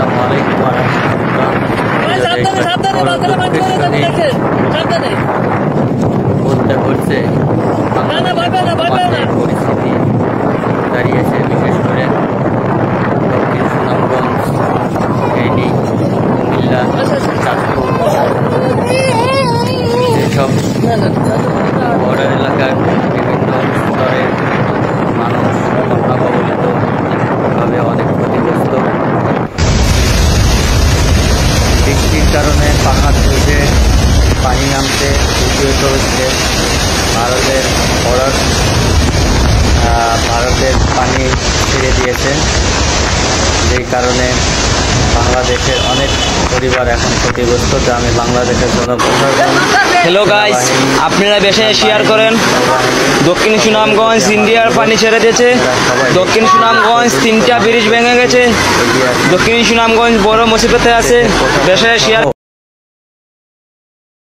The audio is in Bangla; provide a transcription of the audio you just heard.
আসসালামু আলাইকুম ওয়া রাহমাতুল্লাহ। বলতে হচ্ছে পরিস্থিতি দাঁড়িয়েছে, বিশেষ করে দক্ষিণ সুনামগঞ্জ, ফেনী, কুমিল্লা, চাঁদপুর যেসব বর্ডার এলাকার বিভিন্ন স্তরের মানুষ বন্যা কবলিতভাবে অনেক ক্ষতিগ্রস্ত। বৃষ্টির কারণে পাহাড় ধসে পানি নামতে উদ্যোগিত হচ্ছে। ভারতের পানি ছেড়ে দিয়েছে, যেই কারণে বাংলাদেশের অনেক পরিবার এখন ক্ষতিগ্রস্ত, যা আমি বাংলাদেশের জন্য হ্যালো গাইস, আপনারা বেশি শেয়ার করেন। দক্ষিণ সুনামগঞ্জ ইন্ডিয়ার পানি ছেড়ে দিয়েছে। দক্ষিণ সুনামগঞ্জ 3টা ব্রিজ ভেঙে গেছে। দক্ষিণ সুনামগঞ্জ বড় মুসিবতে আছে, বেশি শেয়ার।